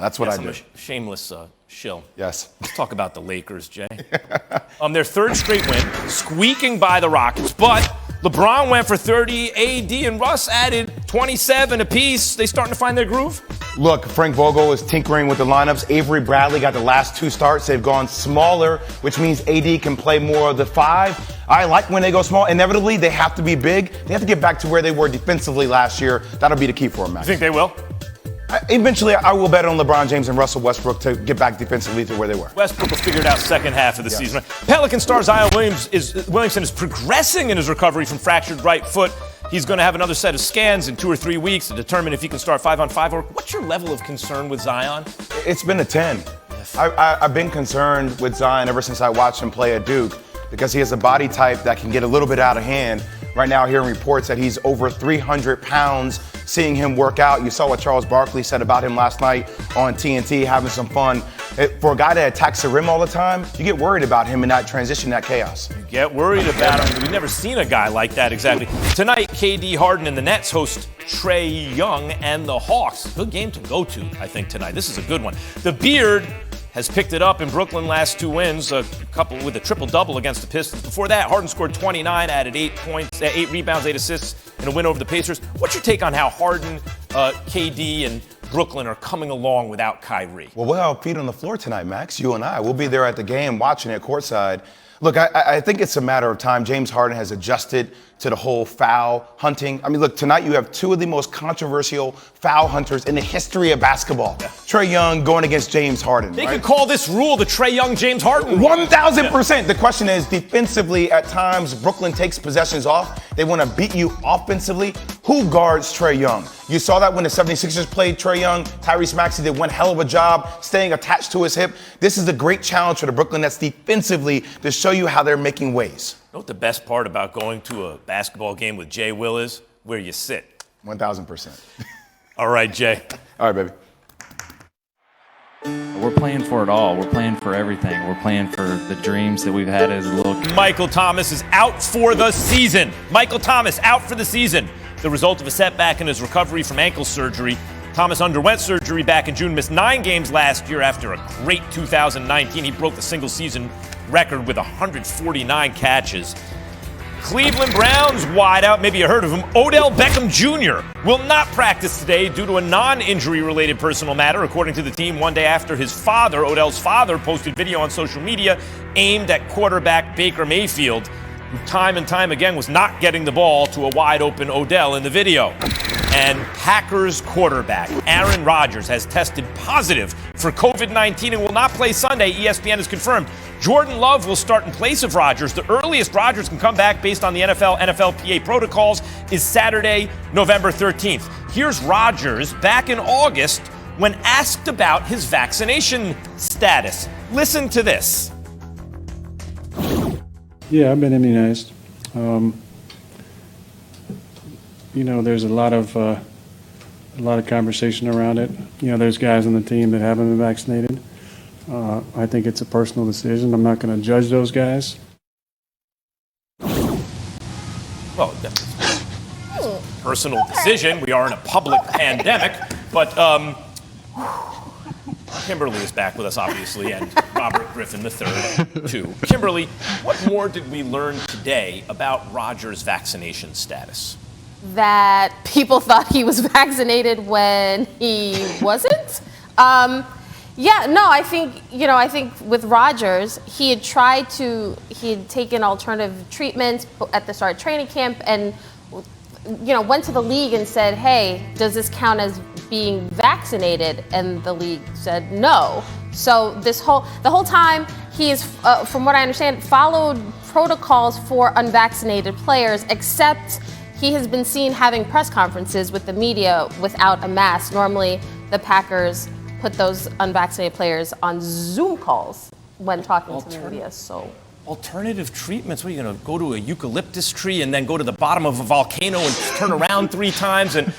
That's what I do. I'm a shameless shill. Yes. Let's talk about the Lakers, Jay. Their third straight win, squeaking by the Rockets, but LeBron went for 30, AD and Russ added 27 apiece. They starting to find their groove? Look, Frank Vogel is tinkering with the lineups. Avery Bradley got the last 2 starts. They've gone smaller, which means AD can play more of the 5. I like when they go small. Inevitably, they have to be big. They have to get back to where they were defensively last year. That'll be the key for them, Max. You think they will? Eventually, I will bet on LeBron James and Russell Westbrook to get back defensively to where they were. Westbrook will figure it out second half of the season. Pelican star Zion Williamson is progressing in his recovery from fractured right foot. He's going to have another set of scans in 2 or 3 weeks to determine if he can start 5-on-5. What's your level of concern with Zion? It's been a 10. I've been concerned with Zion ever since I watched him play at Duke because he has a body type that can get a little bit out of hand. Right now, hearing reports that he's over 300 pounds. Seeing him work out, you saw what Charles Barkley said about him last night on TNT, having some fun. For a guy that attacks the rim all the time, you get worried about him in that transition, that chaos. You get worried about him. We've never seen a guy like that exactly. Tonight, KD, Harden, and the Nets host Trae Young and the Hawks. Good game to go to, I think, tonight. This is a good one. The Beard has picked it up in Brooklyn last 2 wins, a couple with a triple-double against the Pistons. Before that, Harden scored 29, added 8 points, 8 rebounds, 8 assists in a win over the Pacers. What's your take on how Harden, KD, and Brooklyn are coming along without Kyrie? Well, we'll have feet on the floor tonight, Max. You and I. We'll be there at the game watching it courtside. Look, I think it's a matter of time. James Harden has adjusted to the whole foul hunting. I mean, look, tonight you have 2 of the most controversial foul hunters in the history of basketball. Yeah. Trae Young going against James Harden. They could call this rule the Trae Young-James Harden rule. 1,000%. The question is, defensively, at times, Brooklyn takes possessions off. They want to beat you offensively. Who guards Trae Young? You saw that when the 76ers played Trae Young. Tyrese Maxey did one hell of a job staying attached to his hip. This is a great challenge for the Brooklyn Nets defensively to show you how they're making waves. You know what the best part about going to a basketball game with Jay Will is? Where you sit. 1,000%. All right, Jay. All right, baby. We're playing for it all. We're playing for everything. We're playing for the dreams that we've had as a little kid. Michael Thomas is out for the season. Michael Thomas out for the season. The result of a setback in his recovery from ankle surgery. Thomas underwent surgery back in June, missed 9 games last year after a great 2019. He broke the single-season record with 149 catches. Cleveland Browns wideout, maybe you heard of him, Odell Beckham Jr. will not practice today due to a non-injury-related personal matter, according to the team, one day after his father, Odell's father, posted video on social media aimed at quarterback Baker Mayfield, who time and time again was not getting the ball to a wide-open Odell in the video. And Packers quarterback Aaron Rodgers has tested positive for COVID-19 and will not play Sunday, ESPN has confirmed. Jordan Love will start in place of Rodgers. The earliest Rodgers can come back based on the NFLPA protocols is Saturday, November 13th. Here's Rodgers back in August when asked about his vaccination status. Listen to this. Yeah, I've been immunized. There's a lot of conversation around it. There's guys on the team that haven't been vaccinated. I think it's a personal decision. I'm not going to judge those guys. Well, that's a personal decision. We are in a public pandemic, but Kimberly is back with us, obviously, and Robert Griffin III, too. Kimberly, what more did we learn today about Rodgers' vaccination status? That people thought he was vaccinated when he wasn't. I think with Rodgers, he had taken alternative treatments at the start of training camp and, went to the league and said, hey, does this count as being vaccinated? And the league said no. So the whole time he is, from what I understand, followed protocols for unvaccinated players, except he has been seen having press conferences with the media without a mask. Normally, the Packers put those unvaccinated players on Zoom calls when talking to the media. So, alternative treatments? What are you going to go to a eucalyptus tree and then go to the bottom of a volcano and turn around 3 times? And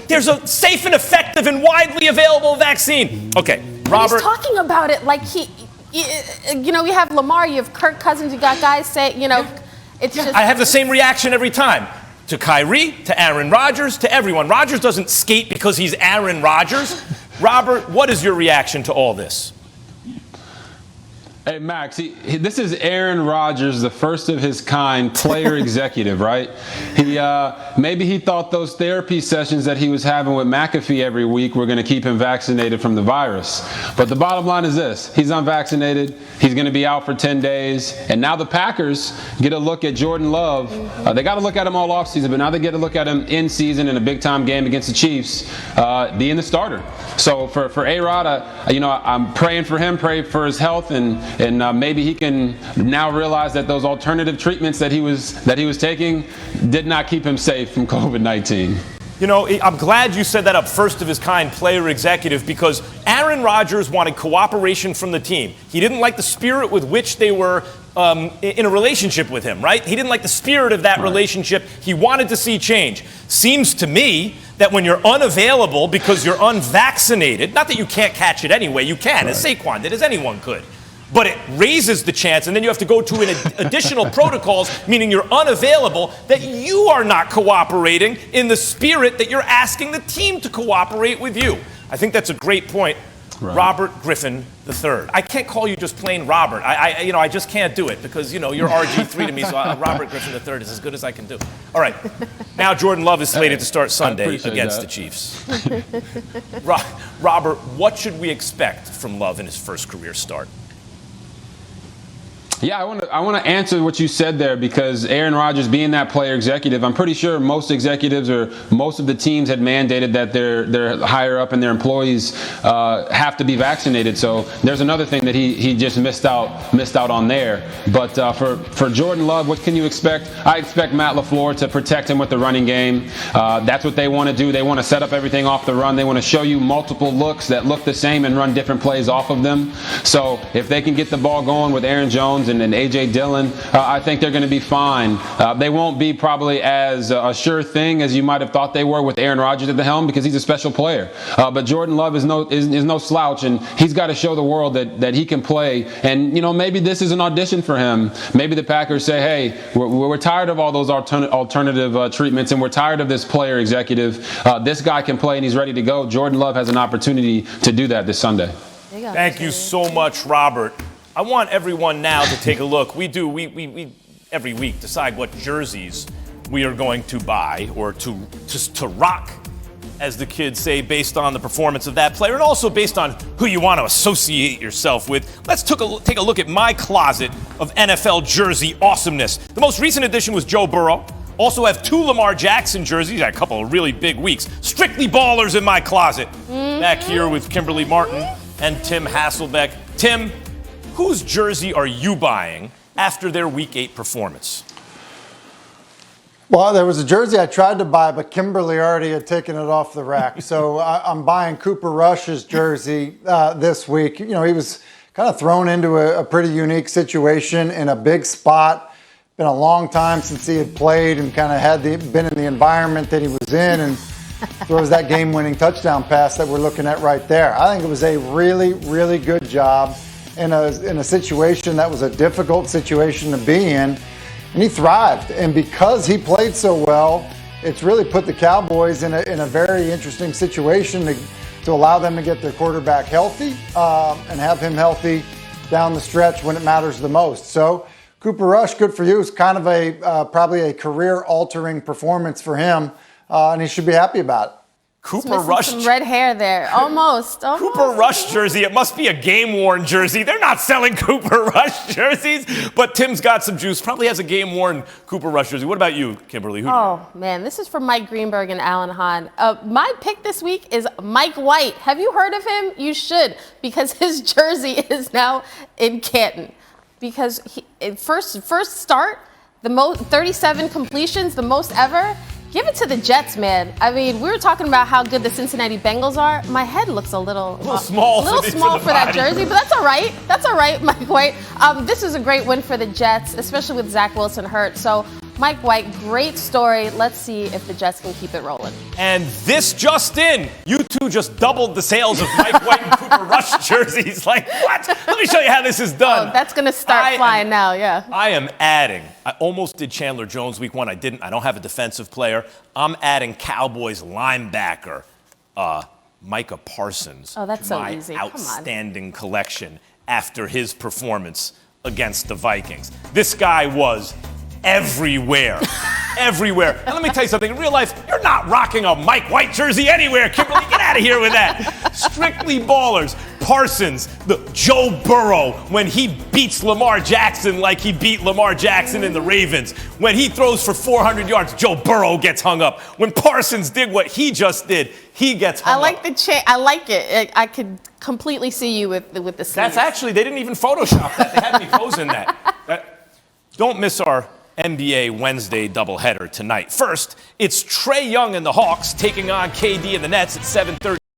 there's a safe and effective and widely available vaccine. Okay, Robert. He's talking about it like you have Lamar, you have Kirk Cousins, you got guys say, it's just. I have the same reaction every time. To Kyrie, to Aaron Rodgers, to everyone. Rodgers doesn't skate because he's Aaron Rodgers. Robert, what is your reaction to all this? Hey, Max, this is Aaron Rodgers, the first of his kind player executive, right? Maybe he thought those therapy sessions that he was having with McAfee every week were going to keep him vaccinated from the virus. But the bottom line is this. He's unvaccinated. He's going to be out for 10 days. And now the Packers get a look at Jordan Love. They got to look at him all offseason, but now they get to look at him in season in a big-time game against the Chiefs, being the starter. So for A-Rod, I'm praying for him, pray for his health, and maybe he can now realize that those alternative treatments that he was taking did not keep him safe from COVID-19. You know, I'm glad you said that up, first of his kind player executive, because Aaron Rodgers wanted cooperation from the team. He didn't like the spirit with which they were in a relationship with him, right? He didn't like the spirit of that relationship. He wanted to see change. Seems to me that when you're unavailable because you're unvaccinated, not that you can't catch it anyway, you can, as Saquon did, as anyone could. But it raises the chance, and then you have to go to an additional protocols, meaning you're unavailable, that you are not cooperating in the spirit that you're asking the team to cooperate with you. I think that's a great point. Right. Robert Griffin III. I can't call you just plain Robert. I just can't do it because, you're RG3 to me, so Robert Griffin III is as good as I can do. All right. Now Jordan Love is slated to start Sunday against the Chiefs. Robert, what should we expect from Love in his first career start? Yeah, I want to answer what you said there, because Aaron Rodgers being that player executive, I'm pretty sure most executives or most of the teams had mandated that their higher up and their employees have to be vaccinated. So there's another thing that he just missed out on there. But for Jordan Love, what can you expect? I expect Matt LaFleur to protect him with the running game. That's what they want to do. They want to set up everything off the run. They want to show you multiple looks that look the same and run different plays off of them. So if they can get the ball going with Aaron Jones and A.J. Dillon, I think they're going to be fine. They won't be probably as a sure thing as you might have thought they were with Aaron Rodgers at the helm, because he's a special player. But Jordan Love is no slouch, and he's got to show the world that he can play. And maybe this is an audition for him. Maybe the Packers say, hey, we're tired of all those alternative treatments, and we're tired of this player executive. This guy can play and he's ready to go. Jordan Love has an opportunity to do that this Sunday. Thank you so much, Robert. I want everyone now to take a look. We every week decide what jerseys we are going to buy or to rock, as the kids say, based on the performance of that player and also based on who you want to associate yourself with. Let's take a look at my closet of NFL jersey awesomeness. The most recent addition was Joe Burrow. Also have 2 Lamar Jackson jerseys. I had a couple of really big weeks. Strictly ballers in my closet. Back here with Kimberly Martin and Tim Hasselbeck. Tim, whose jersey are you buying after their Week 8 performance? Well, there was a jersey I tried to buy, but Kimberly already had taken it off the rack. So I'm buying Cooper Rush's jersey this week. He was kind of thrown into a pretty unique situation in a big spot. Been a long time since he had played and kind of been in the environment that he was in, and throws that game-winning touchdown pass that we're looking at right there. I think it was a really, really good job in a situation that was a difficult situation to be in, and he thrived. And because he played so well, it's really put the Cowboys in a very interesting situation to allow them to get their quarterback healthy and have him healthy down the stretch when it matters the most. So Cooper Rush, good for you. It's kind of probably a career-altering performance for him, and he should be happy about it. Cooper Rush. Some red hair there. Almost. Cooper Rush jersey. It must be a game-worn jersey. They're not selling Cooper Rush jerseys, but Tim's got some juice. Probably has a game-worn Cooper Rush jersey. What about you, Kimberly? Man, this is from Mike Greenberg and Alan Hahn. My pick this week is Mike White. Have you heard of him? You should, because his jersey is now in Canton. Because first start, the most 37 completions, the most ever. Give it to the Jets, man. I mean, we were talking about how good the Cincinnati Bengals are. My head looks a little small for that jersey, but that's all right. That's all right, Mike White. This is a great win for the Jets, especially with Zach Wilson hurt. So Mike White, great story. Let's see if the Jets can keep it rolling. And this just in, you two just doubled the sales of Mike White and Cooper Rush jerseys. Like, what? Let me show you how this is done. That's going to start flying now, yeah. I am adding. I almost did Chandler Jones week 1. I didn't. I don't have a defensive player. I'm adding Cowboys linebacker Micah Parsons Oh, that's to so my easy. Come on. outstanding collection after his performance against the Vikings. This guy was everywhere. Everywhere. And let me tell you something. In real life, you're not rocking a Mike White jersey anywhere, Kimberly. Get out of here with that. Strictly ballers. Parsons, the Joe Burrow, when he beats Lamar Jackson like he beat Lamar Jackson in the Ravens. When he throws for 400 yards, Joe Burrow gets hung up. When Parsons did what he just did, he gets hung I like up. the I like it. I could completely see you with the sleeves. That's actually, they didn't even Photoshop that. They had me posing that. Don't miss our NBA Wednesday doubleheader tonight. First, it's Trae Young and the Hawks taking on KD and the Nets at 7:30.